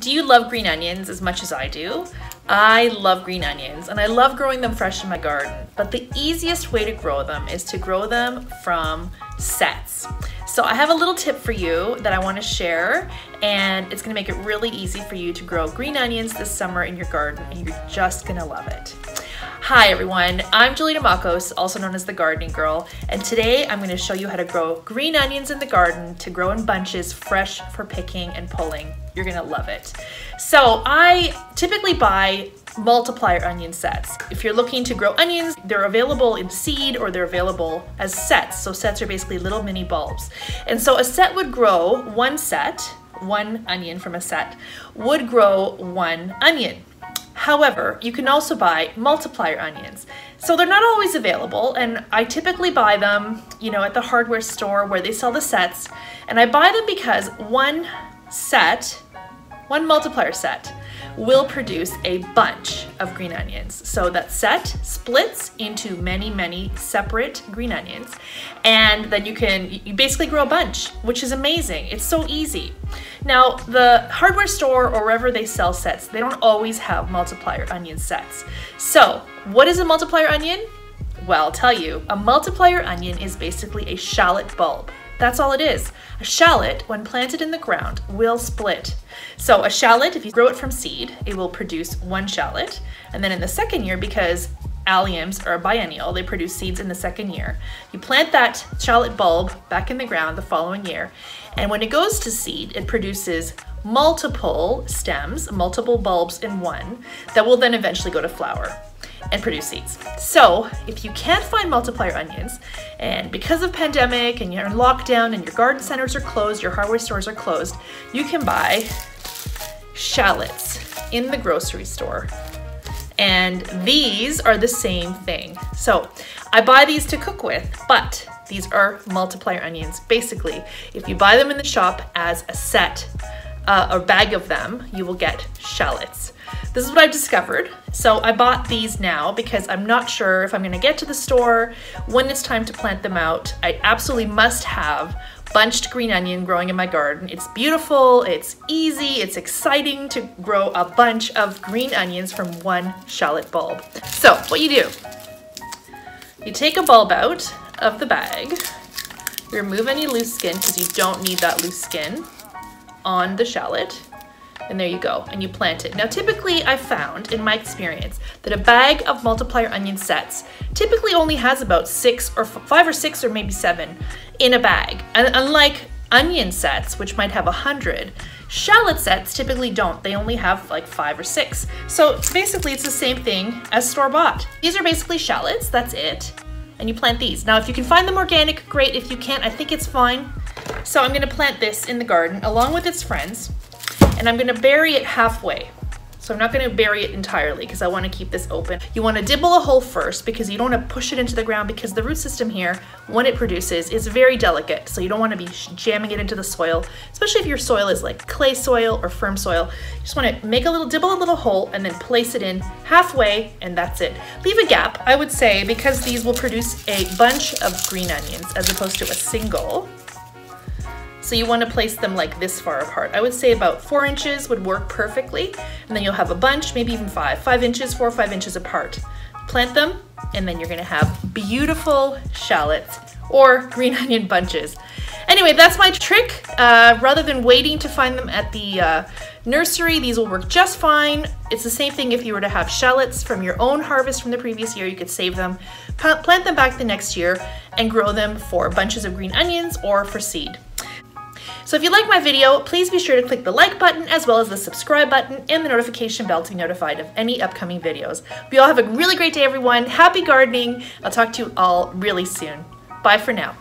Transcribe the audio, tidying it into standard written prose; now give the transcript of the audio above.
do you love green onions as much as I do? I love green onions and I love growing them fresh in my garden, but the easiest way to grow them is to grow them from sets. So I have a little tip for you that I want to share, and it's going to make it really easy for you to grow green onions this summer in your garden, and you're just going to love it. Hi everyone, I'm Julie Makos, also known as the Gardening Girl, and today I'm going to show you how to grow green onions in the garden to grow in bunches, fresh for picking and pulling. You're going to love it. So I typically buy multiplier onion sets. If you're looking to grow onions, they're available in seed or they're available as sets. So sets are basically little mini bulbs. And so a set would grow one onion from a set would grow one onion. However, you can also buy multiplier onions. So they're not always available, and I typically buy them, at the hardware store where they sell the sets. And I buy them because one multiplier set will produce a bunch of green onions. So that set splits into many separate green onions, and then you basically grow a bunch, which is amazing. It's so easy. Now, the hardware store or wherever they sell sets, they don't always have multiplier onion sets. So what is a multiplier onion? Well, I'll tell you, a multiplier onion is basically a shallot bulb. That's all it is. A shallot, when planted in the ground, will split. So a shallot, if you grow it from seed, it will produce one shallot. And then in the second year, because alliums are biennial, they produce seeds in the second year. You plant that shallot bulb back in the ground the following year. And when it goes to seed, it produces multiple stems, multiple bulbs in one, that will then eventually go to flower and produce seeds. So if you can't find multiplier onions, and because of pandemic and you're in lockdown and your garden centers are closed, your hardware stores are closed, you can buy shallots in the grocery store. And these are the same thing. So I buy these to cook with, but these are multiplier onions. Basically, if you buy them in the shop as a set, a bag of them, you will get shallots. This is what I've discovered. So I bought these now because I'm not sure if I'm gonna get to the store when it's time to plant them out. I absolutely must have bunched green onion growing in my garden. It's beautiful, it's easy, it's exciting to grow a bunch of green onions from one shallot bulb. So what you do, you take a bulb out of the bag, you remove any loose skin because you don't need that loose skin on the shallot, and there you go, and you plant it. Now typically I've found in my experience that a bag of multiplier onion sets typically only has about 5 or 6 or maybe 7 in a bag. And unlike onion sets, which might have 100, shallot sets typically don't. They only have like 5 or 6. So basically it's the same thing as store-bought. These are basically shallots, that's it. And you plant these. Now if you can find them organic, great. If you can't, I think it's fine. So I'm gonna plant this in the garden along with its friends, and I'm gonna bury it halfway. So I'm not gonna bury it entirely because I wanna keep this open. You wanna dibble a hole first because you don't wanna push it into the ground, because the root system here, when it produces, is very delicate. So you don't wanna be jamming it into the soil, especially if your soil is like clay soil or firm soil. You just wanna dibble a little hole and then place it in halfway, and that's it. Leave a gap, I would say, because these will produce a bunch of green onions as opposed to a single. So you want to place them like this far apart. I would say about 4 inches would work perfectly. And then you'll have a bunch, maybe even 5 inches, 4 or 5 inches apart. Plant them, and then you're gonna have beautiful shallots or green onion bunches. Anyway, that's my trick. Rather than waiting to find them at the nursery, these will work just fine. It's the same thing if you were to have shallots from your own harvest from the previous year. You could save them, plant them back the next year, and grow them for bunches of green onions or for seed. So if you like my video, please be sure to click the like button as well as the subscribe button and the notification bell to be notified of any upcoming videos. We all have a really great day, everyone. Happy gardening. I'll talk to you all really soon. Bye for now.